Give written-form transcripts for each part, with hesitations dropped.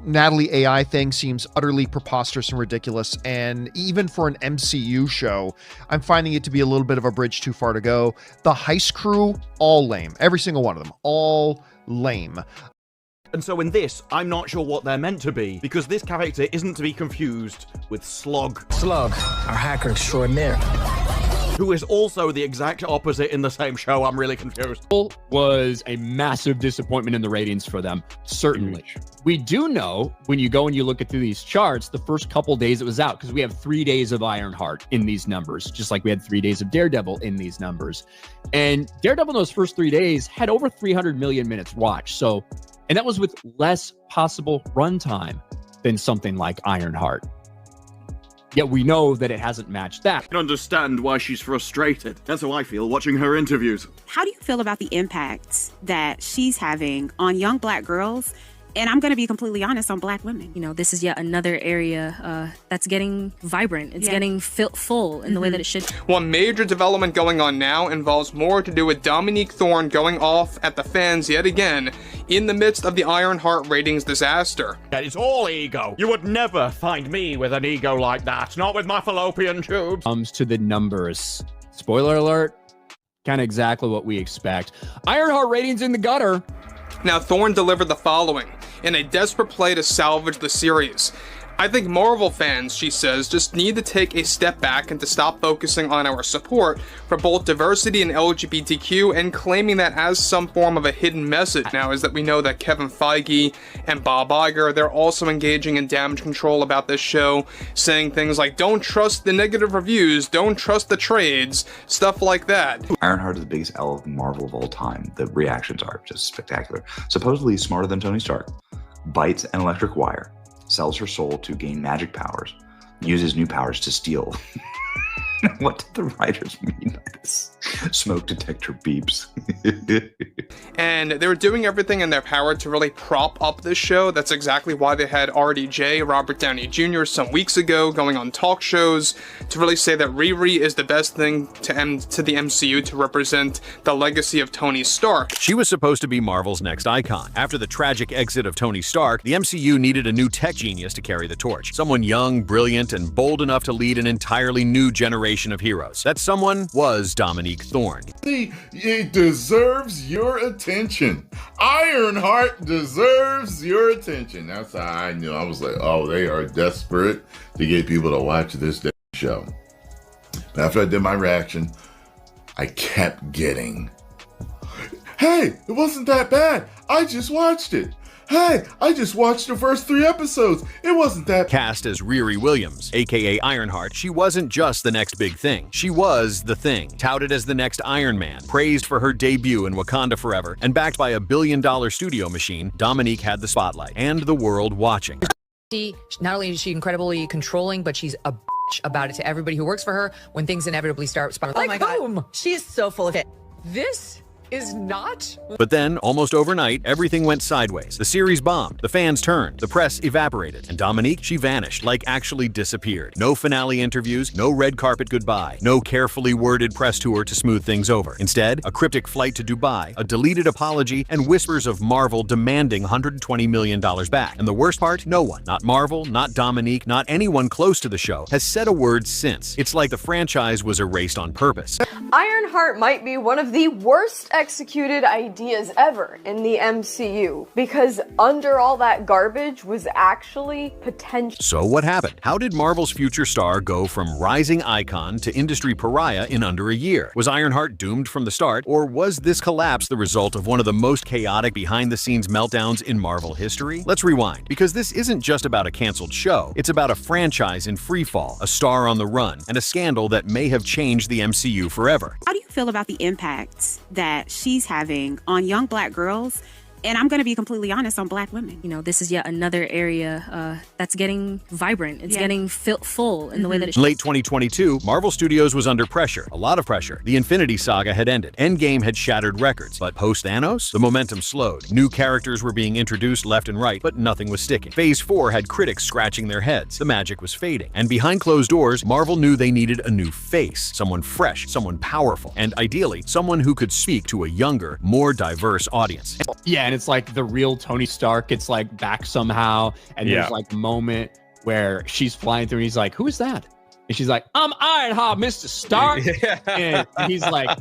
Natalie AI thing seems utterly preposterous and ridiculous, and even for an MCU show, I'm finding it to be a little bit of a bridge too far to go. The heist crew, all lame. Every single one of them, all lame. And so in this, I'm not sure what they're meant to be, because this character isn't to be confused with Slug. Slug, our hacker extraordinaire. Who is also the exact opposite in the same show. I'm really confused. Was a massive disappointment in the ratings for them, certainly. We do know, when you go and you look at through these charts, the first couple days it was out, because we have 3 days of Ironheart in these numbers, just like we had 3 days of Daredevil in these numbers. And Daredevil in those first 3 days had over 300 million minutes watched. So, and that was with less possible runtime than something like Ironheart. Yet we know that it hasn't matched that. I can understand why she's frustrated. That's how I feel watching her interviews. How do you feel about the impact that she's having on young Black girls? And I'm going to be completely honest, on Black women. You know, this is yet another area that's getting vibrant. It's getting full in the way that it should. One major development going on now involves more to do with Dominique Thorne going off at the fans yet again in the midst of the Ironheart ratings disaster. It's all ego. You would never find me with an ego like that. Not with my fallopian tubes. Comes to the numbers. Spoiler alert, kind of exactly what we expect. Ironheart ratings in the gutter. Now, Thorne delivered the following in a desperate play to salvage the series. I think Marvel fans, she says, just need to take a step back and to stop focusing on our support for both diversity and LGBTQ and claiming that as some form of a hidden message. Now, is that we know that Kevin Feige and Bob Iger, they're also engaging in damage control about this show, saying things like, don't trust the negative reviews, don't trust the trades, stuff like that. Ironheart is the biggest L of Marvel of all time. The reactions are just spectacular. Supposedly he's smarter than Tony Stark, bites an electric wire, sells her soul to gain magic powers, uses new powers to steal. What did the writers mean by this? Smoke detector beeps. And they were doing everything in their power to really prop up this show. That's exactly why they had RDJ, Robert Downey Jr., some weeks ago going on talk shows to really say that Riri is the best thing to the MCU to represent the legacy of Tony Stark. She was supposed to be Marvel's next icon. After the tragic exit of Tony Stark, the MCU needed a new tech genius to carry the torch. Someone young, brilliant, and bold enough to lead an entirely new generation of heroes. That someone was Dominique Thorne. It deserves your attention. Ironheart deserves your attention. That's how I knew. I was like, oh, they are desperate to get people to watch this show. After I did my reaction, I kept getting, hey, it wasn't that bad. I just watched it. Hey, I just watched the first 3 episodes. It wasn't that. Cast as Riri Williams, a.k.a. Ironheart, she wasn't just the next big thing. She was the thing. Touted as the next Iron Man, praised for her debut in Wakanda Forever, and backed by $1 billion studio machine, Dominique had the spotlight and the world watching. Not only is she incredibly controlling, but she's a bitch about it to everybody who works for her when things inevitably start spiraling. Oh my God. She is so full of it. This is not. But then, almost overnight, everything went sideways. The series bombed, the fans turned, the press evaporated, and Dominique, she vanished, like actually disappeared. No finale interviews, no red carpet goodbye, no carefully worded press tour to smooth things over. Instead, a cryptic flight to Dubai, a deleted apology, and whispers of Marvel demanding $120 million back. And the worst part, no one, not Marvel, not Dominique, not anyone close to the show, has said a word since. It's like the franchise was erased on purpose. Ironheart might be one of the worst executed ideas ever in the MCU, because under all that garbage was actually potential. So what happened? How did Marvel's future star go from rising icon to industry pariah in under a year? Was Ironheart doomed from the start, or was this collapse the result of one of the most chaotic behind-the-scenes meltdowns in Marvel history? Let's rewind, because this isn't just about a canceled show. It's about a franchise in freefall, a star on the run, and a scandal that may have changed the MCU forever. How do you feel about the impact that she's having on young Black girls? And I'm going to be completely honest, on Black women. You know, this is yet another area that's getting vibrant. It's getting full in the way that it should. In late 2022, Marvel Studios was under pressure, a lot of pressure. The Infinity Saga had ended. Endgame had shattered records. But post-Thanos, the momentum slowed. New characters were being introduced left and right, but nothing was sticking. Phase 4 had critics scratching their heads. The magic was fading. And behind closed doors, Marvel knew they needed a new face. Someone fresh, someone powerful, and ideally, someone who could speak to a younger, more diverse audience. Yeah, and it's like the real Tony Stark gets like back somehow, and there's like a moment where she's flying through and he's like, who is that? And she's like, I'm Ironheart, Mr. Stark. And he's like,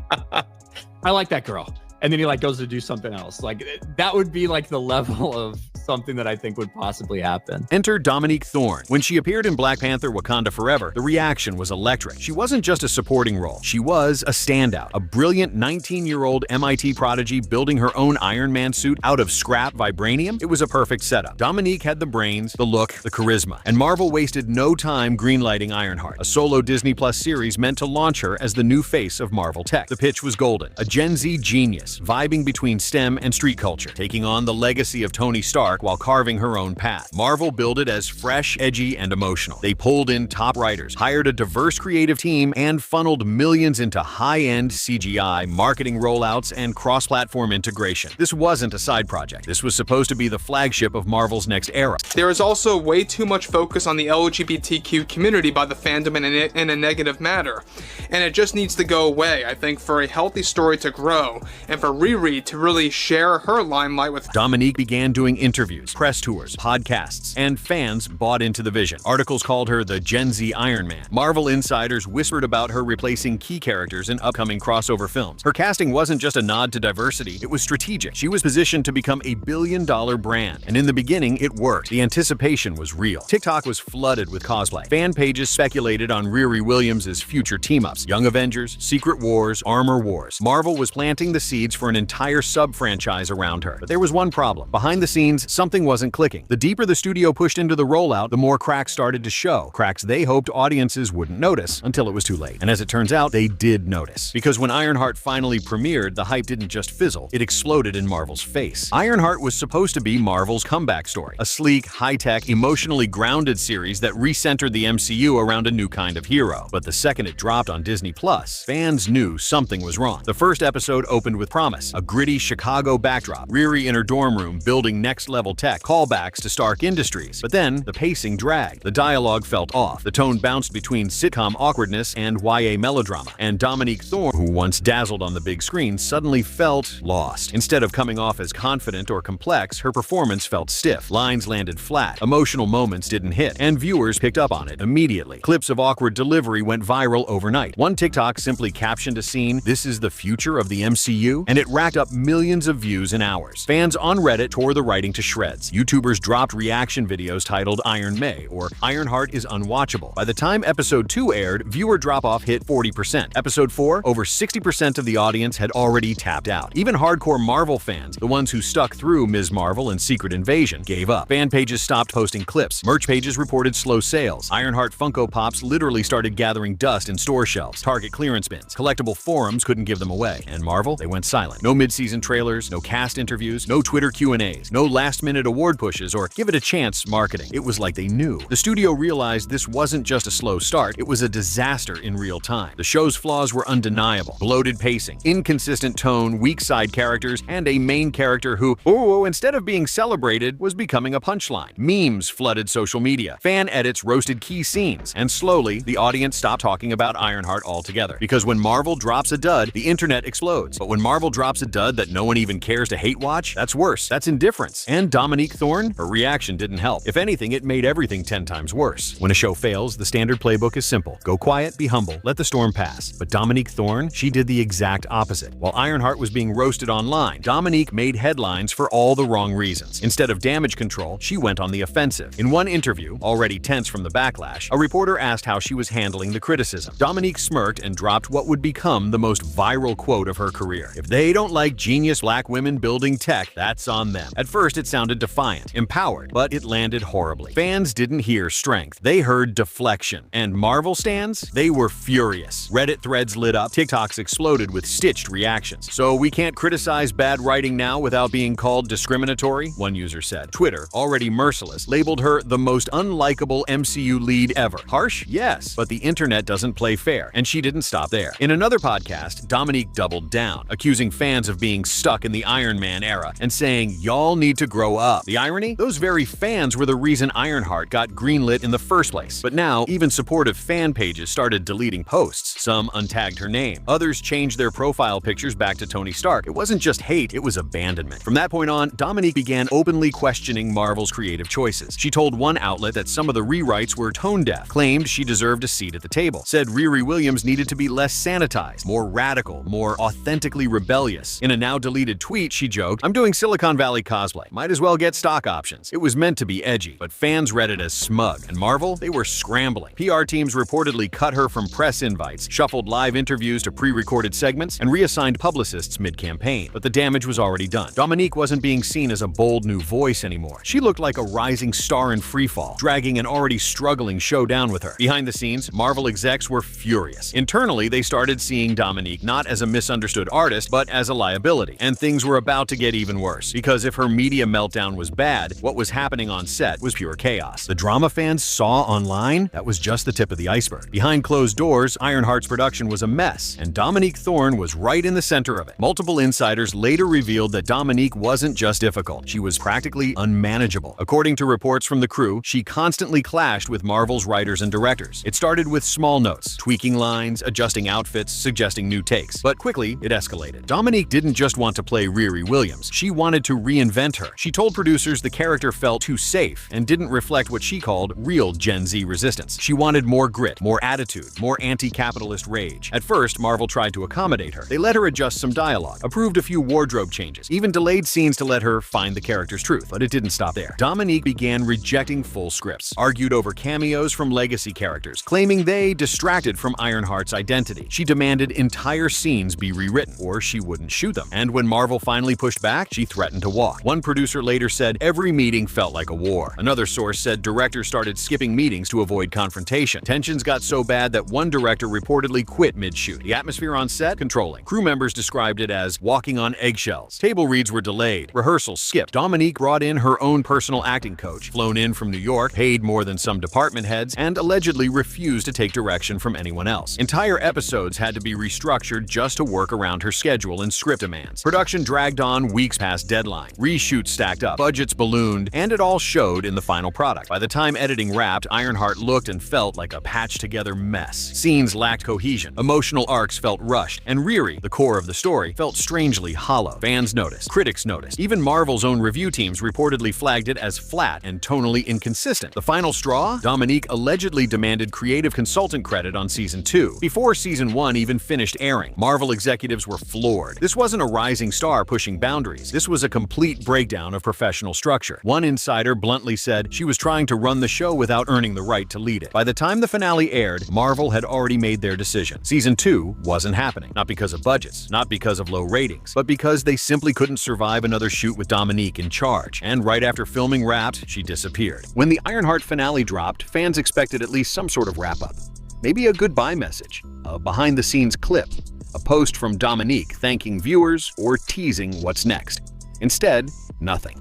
I like that girl. And then he like goes to do something else. Like that would be like the level of something that I think would possibly happen. Enter Dominique Thorne. When she appeared in Black Panther: Wakanda Forever, the reaction was electric. She wasn't just a supporting role. She was a standout. A brilliant 19-year-old MIT prodigy building her own Iron Man suit out of scrap vibranium. It was a perfect setup. Dominique had the brains, the look, the charisma. And Marvel wasted no time greenlighting Ironheart, a solo Disney Plus series meant to launch her as the new face of Marvel tech. The pitch was golden. A Gen Z genius, vibing between STEM and street culture, taking on the legacy of Tony Stark while carving her own path. Marvel billed it as fresh, edgy, and emotional. They pulled in top writers, hired a diverse creative team, and funneled millions into high-end CGI, marketing rollouts, and cross-platform integration. This wasn't a side project. This was supposed to be the flagship of Marvel's next era. There is also way too much focus on the LGBTQ community by the fandom in a negative manner, and it just needs to go away, I think, for a healthy story to grow, and for Riri to really share her limelight with. Dominique began doing interviews, press tours, podcasts, and fans bought into the vision. Articles called her the Gen Z Iron Man. Marvel insiders whispered about her replacing key characters in upcoming crossover films. Her casting wasn't just a nod to diversity, it was strategic. She was positioned to become a billion-dollar brand, and in the beginning, it worked. The anticipation was real. TikTok was flooded with cosplay. Fan pages speculated on Riri Williams' future team-ups, Young Avengers, Secret Wars, Armor Wars. Marvel was planting the seeds for an entire sub-franchise around her. But there was one problem. Behind the scenes, something wasn't clicking. The deeper the studio pushed into the rollout, the more cracks started to show. Cracks they hoped audiences wouldn't notice until it was too late. And as it turns out, they did notice. Because when Ironheart finally premiered, the hype didn't just fizzle, it exploded in Marvel's face. Ironheart was supposed to be Marvel's comeback story. A sleek, high-tech, emotionally grounded series that recentered the MCU around a new kind of hero. But the second it dropped on Disney Plus, fans knew something was wrong. The first episode opened with promise. A gritty Chicago backdrop, Riri in her dorm room building next-level tech, callbacks to Stark Industries. But then, the pacing dragged. The dialogue felt off. The tone bounced between sitcom awkwardness and YA melodrama. And Dominique Thorne, who once dazzled on the big screen, suddenly felt lost. Instead of coming off as confident or complex, her performance felt stiff. Lines landed flat. Emotional moments didn't hit. And viewers picked up on it immediately. Clips of awkward delivery went viral overnight. One TikTok simply captioned a scene, "This is the future of the MCU," and it racked up millions of views in hours. Fans on Reddit tore the writing to shreds. YouTubers dropped reaction videos titled Iron May or Ironheart is unwatchable. By the time episode 2 aired, viewer drop-off hit 40%. Episode 4, over 60% of the audience had already tapped out. Even hardcore Marvel fans, the ones who stuck through Ms. Marvel and Secret Invasion, gave up. Fan pages stopped posting clips. Merch pages reported slow sales. Ironheart Funko Pops literally started gathering dust in store shelves. Target clearance bins. Collectible forums couldn't give them away. And Marvel, they went silent. No mid-season trailers, no cast interviews, no Twitter Q&As, no last-minute award pushes or give it a chance marketing. It was like they knew. The studio realized this wasn't just a slow start, it was a disaster in real time. The show's flaws were undeniable. Bloated pacing, inconsistent tone, weak side characters, and a main character who, instead of being celebrated, was becoming a punchline. Memes flooded social media. Fan edits roasted key scenes. And slowly, the audience stopped talking about Ironheart altogether. Because when Marvel drops a dud, the internet explodes. But when Marvel drops a dud that no one even cares to hate watch, that's worse. That's indifference. And Dominique Thorne? Her reaction didn't help. If anything, it made everything 10 times worse. When a show fails, the standard playbook is simple. Go quiet, be humble, let the storm pass. But Dominique Thorne? She did the exact opposite. While Ironheart was being roasted online, Dominique made headlines for all the wrong reasons. Instead of damage control, she went on the offensive. In one interview, already tense from the backlash, a reporter asked how she was handling the criticism. Dominique smirked and dropped what would become the most viral quote of her career. If they don't like genius black women building tech, that's on them. At first, it sounded defiant, empowered, but it landed horribly. Fans didn't hear strength. They heard deflection. And Marvel stans? They were furious. Reddit threads lit up, TikToks exploded with stitched reactions. So we can't criticize bad writing now without being called discriminatory, one user said. Twitter, already merciless, labeled her the most unlikable MCU lead ever. Harsh? Yes, but the internet doesn't play fair, and she didn't stop there. In another podcast, Dominique doubled down, accusing fans of being stuck in the Iron Man era and saying, "Y'all need to grow grow up. The irony? Those very fans were the reason Ironheart got greenlit in the first place. But now, even supportive fan pages started deleting posts. Some untagged her name. Others changed their profile pictures back to Tony Stark. It wasn't just hate, it was abandonment. From that point on, Dominique began openly questioning Marvel's creative choices. She told one outlet that some of the rewrites were tone-deaf, claimed she deserved a seat at the table, said Riri Williams needed to be less sanitized, more radical, more authentically rebellious. In a now-deleted tweet, she joked, "I'm doing Silicon Valley cosplay. Might as well get stock options." It was meant to be edgy, but fans read it as smug. And Marvel? They were scrambling. PR teams reportedly cut her from press invites, shuffled live interviews to pre-recorded segments, and reassigned publicists mid-campaign. But the damage was already done. Dominique wasn't being seen as a bold new voice anymore. She looked like a rising star in freefall, dragging an already struggling show down with her. Behind the scenes, Marvel execs were furious. Internally, they started seeing Dominique not as a misunderstood artist, but as a liability. And things were about to get even worse, because if her media meltdown was bad, what was happening on set was pure chaos. The drama fans saw online? That was just the tip of the iceberg. Behind closed doors, Ironheart's production was a mess, and Dominique Thorne was right in the center of it. Multiple insiders later revealed that Dominique wasn't just difficult, she was practically unmanageable. According to reports from the crew, she constantly clashed with Marvel's writers and directors. It started with small notes, tweaking lines, adjusting outfits, suggesting new takes. But quickly, it escalated. Dominique didn't just want to play Riri Williams, she wanted to reinvent her. She told producers the character felt too safe and didn't reflect what she called real Gen Z resistance. She wanted more grit, more attitude, more anti-capitalist rage. At first, Marvel tried to accommodate her. They let her adjust some dialogue, approved a few wardrobe changes, even delayed scenes to let her find the character's truth. But it didn't stop there. Dominique began rejecting full scripts, argued over cameos from legacy characters, claiming they distracted from Ironheart's identity. She demanded entire scenes be rewritten, or she wouldn't shoot them. And when Marvel finally pushed back, she threatened to walk. One producer later said every meeting felt like a war. Another source said directors started skipping meetings to avoid confrontation. Tensions got so bad that one director reportedly quit mid-shoot. The atmosphere on set? Controlling. Crew members described it as walking on eggshells. Table reads were delayed. Rehearsals skipped. Dominique brought in her own personal acting coach, flown in from New York, paid more than some department heads, and allegedly refused to take direction from anyone else. Entire episodes had to be restructured just to work around her schedule and script demands. Production dragged on weeks past deadline. Reshoots stacked up, budgets ballooned, and it all showed in the final product. By the time editing wrapped, Ironheart looked and felt like a patched-together mess. Scenes lacked cohesion, emotional arcs felt rushed, and Riri, the core of the story, felt strangely hollow. Fans noticed, critics noticed, even Marvel's own review teams reportedly flagged it as flat and tonally inconsistent. The final straw? Dominique allegedly demanded creative consultant credit on Season 2, before Season 1 even finished airing. Marvel executives were floored. This wasn't a rising star pushing boundaries. This was a complete breakdown of professional structure. One insider bluntly said she was trying to run the show without earning the right to lead it. By the time the finale aired, Marvel had already made their decision. Season 2 wasn't happening. Not because of budgets, not because of low ratings, but because they simply couldn't survive another shoot with Dominique in charge. And right after filming wrapped, she disappeared. When the Ironheart finale dropped, fans expected at least some sort of wrap-up. Maybe a goodbye message, a behind-the-scenes clip, a post from Dominique thanking viewers or teasing what's next. Instead, nothing.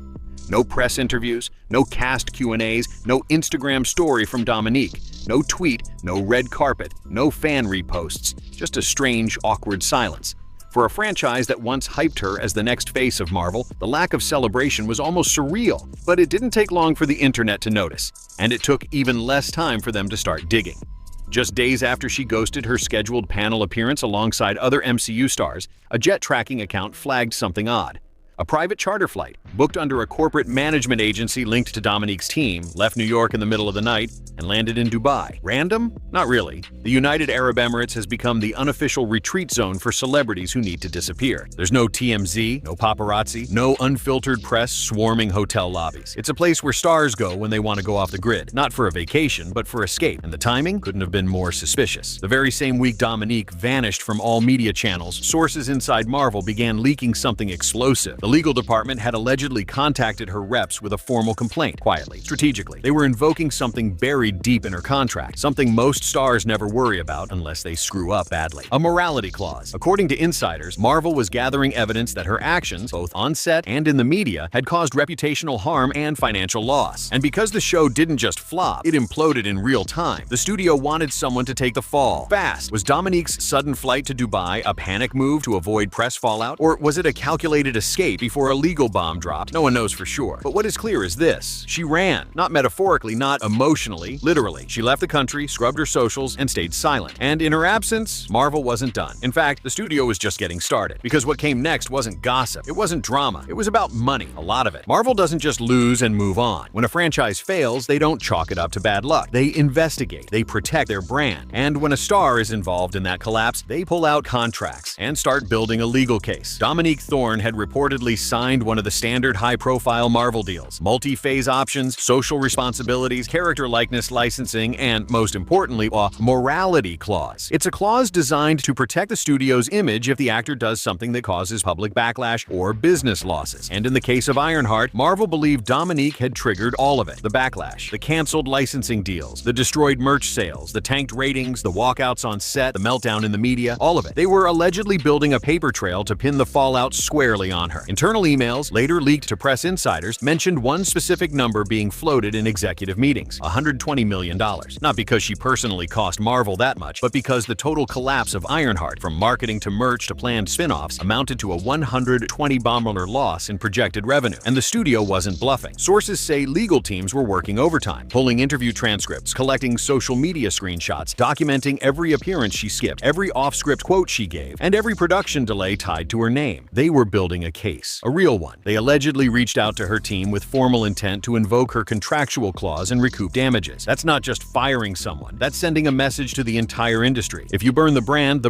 No press interviews, no cast Q&As, no Instagram story from Dominique, no tweet, no red carpet, no fan reposts, just a strange, awkward silence. For a franchise that once hyped her as the next face of Marvel, the lack of celebration was almost surreal. But it didn't take long for the internet to notice, and it took even less time for them to start digging. Just days after she ghosted her scheduled panel appearance alongside other MCU stars, a jet tracking account flagged something odd. A private charter flight, booked under a corporate management agency linked to Dominique's team, left New York in the middle of the night and landed in Dubai. Random? Not really. The United Arab Emirates has become the unofficial retreat zone for celebrities who need to disappear. There's no TMZ, no paparazzi, no unfiltered press swarming hotel lobbies. It's a place where stars go when they want to go off the grid, not for a vacation, but for escape. And the timing couldn't have been more suspicious. The very same week Dominique vanished from all media channels, sources inside Marvel began leaking something explosive. The legal department had allegedly contacted her reps with a formal complaint, quietly, strategically. They were invoking something buried deep in her contract, something most stars never worry about unless they screw up badly. A morality clause. According to insiders, Marvel was gathering evidence that her actions, both on set and in the media, had caused reputational harm and financial loss. And because the show didn't just flop, it imploded in real time. The studio wanted someone to take the fall. Fast. Was Dominique's sudden flight to Dubai a panic move to avoid press fallout? Or was it a calculated escape before a legal bomb dropped. No one knows for sure. But what is clear is this. She ran. Not metaphorically, not emotionally, literally. She left the country, scrubbed her socials, and stayed silent. And in her absence, Marvel wasn't done. In fact, the studio was just getting started. Because what came next wasn't gossip. It wasn't drama. It was about money. A lot of it. Marvel doesn't just lose and move on. When a franchise fails, they don't chalk it up to bad luck. They investigate. They protect their brand. And when a star is involved in that collapse, they pull out contracts and start building a legal case. Dominique Thorne had reportedly signed one of the standard high-profile Marvel deals. Multi-phase options, social responsibilities, character likeness licensing, and, most importantly, a morality clause. It's a clause designed to protect the studio's image if the actor does something that causes public backlash or business losses. And in the case of Ironheart, Marvel believed Dominique had triggered all of it. The backlash, the canceled licensing deals, the destroyed merch sales, the tanked ratings, the walkouts on set, the meltdown in the media, all of it. They were allegedly building a paper trail to pin the fallout squarely on her. Internal emails, later leaked to press insiders, mentioned one specific number being floated in executive meetings, $120 million. Not because she personally cost Marvel that much, but because the total collapse of Ironheart, from marketing to merch to planned spin-offs, amounted to a $120 million loss in projected revenue. And the studio wasn't bluffing. Sources say legal teams were working overtime, pulling interview transcripts, collecting social media screenshots, documenting every appearance she skipped, every off-script quote she gave, and every production delay tied to her name. They were building a case, a real one. They allegedly reached out to her team with formal intent to invoke her contractual clause and recoup damages. That's not just firing someone. That's sending a message to the entire industry. If you burn the brand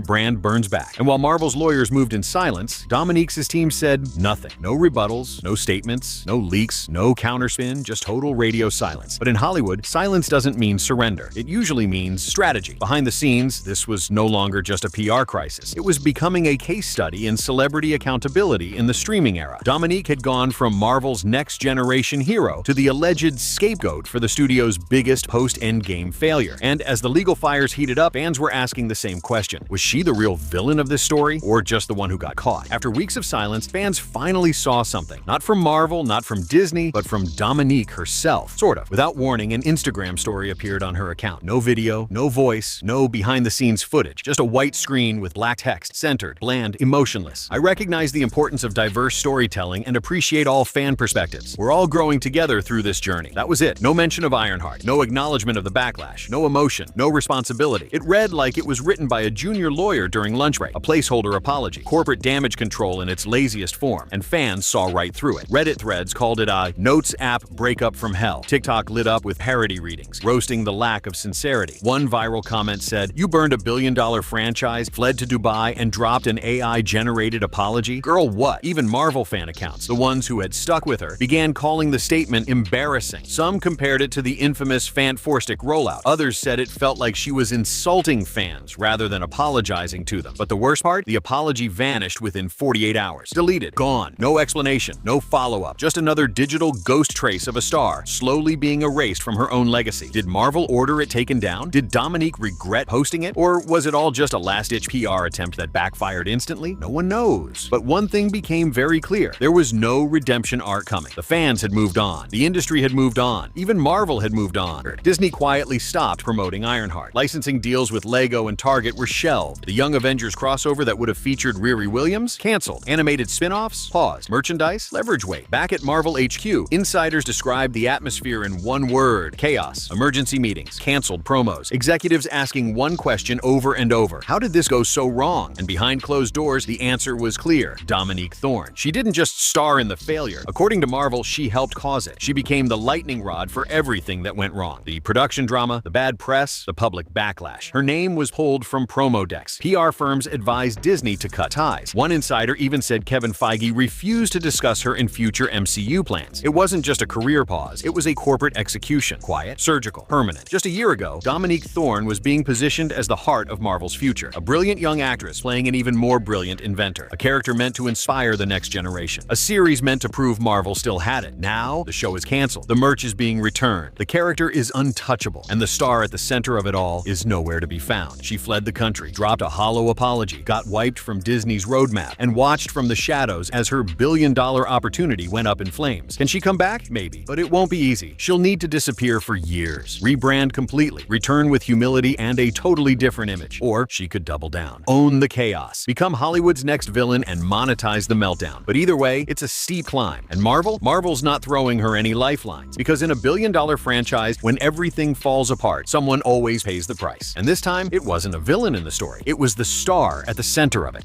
burns back. And while Marvel's lawyers moved in silence, Dominique's team said nothing. No rebuttals, no statements, no leaks, no counterspin, just total radio silence. But in Hollywood, silence doesn't mean surrender. It usually means strategy. Behind the scenes, this was no longer just a PR crisis. It was becoming a case study in celebrity accountability in the streaming era. Dominique had gone from Marvel's next-generation hero to the alleged scapegoat for the studio's biggest post-Endgame failure. And as the legal fires heated up, fans were asking the same question. Was she the real villain of this story, or just the one who got caught? After weeks of silence, fans finally saw something. Not from Marvel, not from Disney, but from Dominique herself. Sort of. Without warning, an Instagram story appeared on her account. No video, no voice, no behind-the-scenes footage. Just a white screen with black text, centered, bland, emotionless. I recognize the importance of diverse storytelling and appreciate all fan perspectives. We're all growing together through this journey. That was it. No mention of Ironheart, no acknowledgement of the backlash, no emotion, no responsibility. It read like it was written by a junior lawyer during lunch break, a placeholder apology, corporate damage control in its laziest form, and fans saw right through it. Reddit threads called it a Notes app breakup from hell. TikTok lit up with parody readings, roasting the lack of sincerity. One viral comment said, "You burned $1 billion franchise, fled to Dubai, and dropped an AI-generated apology? Girl, what?" Even Marvel fan accounts, the ones who had stuck with her, began calling the statement embarrassing. Some compared it to the infamous Fantastic rollout. Others said it felt like she was insulting fans rather than apologizing to them. But the worst part? The apology vanished within 48 hours. Deleted. Gone. No explanation. No follow-up. Just another digital ghost trace of a star, slowly being erased from her own legacy. Did Marvel order it taken down? Did Dominique regret posting it? Or was it all just a last-ditch PR attempt that backfired instantly? No one knows. But one thing became very clear. There was no redemption arc coming. The fans had moved on. The industry had moved on. Even Marvel had moved on. Disney quietly stopped promoting Ironheart. Licensing deals with Lego and Target were shelved. The Young Avengers crossover that would have featured Riri Williams? Canceled. Animated spin-offs? Paused. Merchandise? Leverage weight. Back at Marvel HQ, insiders described the atmosphere in one word: chaos. Emergency meetings. Canceled promos. Executives asking one question over and over. How did this go so wrong? And behind closed doors, the answer was clear. Dominique Thorne. She didn't just star in the failure. According to Marvel, she helped cause it. She became the lightning rod for everything that went wrong. The production drama, the bad press, the public backlash. Her name was pulled from promo decks. PR firms advised Disney to cut ties. One insider even said Kevin Feige refused to discuss her in future MCU plans. It wasn't just a career pause, it was a corporate execution. Quiet, surgical, permanent. Just a year ago, Dominique Thorne was being positioned as the heart of Marvel's future. A brilliant young actress playing an even more brilliant inventor. A character meant to inspire the next generation. A series meant to prove Marvel still had it. Now, the show is canceled. The merch is being returned. The character is untouchable. And the star at the center of it all is nowhere to be found. She fled the country, dropped a hollow apology, got wiped from Disney's roadmap, and watched from the shadows as her billion-dollar opportunity went up in flames. Can she come back? Maybe. But it won't be easy. She'll need to disappear for years, rebrand completely, return with humility and a totally different image. Or she could double down. Own the chaos. Become Hollywood's next villain and monetize the meltdown. down. But either way, it's a steep climb. And Marvel's not throwing her any lifelines. Because in a billion-dollar franchise, when everything falls apart, someone always pays the price. And this time, it wasn't a villain in the story. It was the star at the center of it.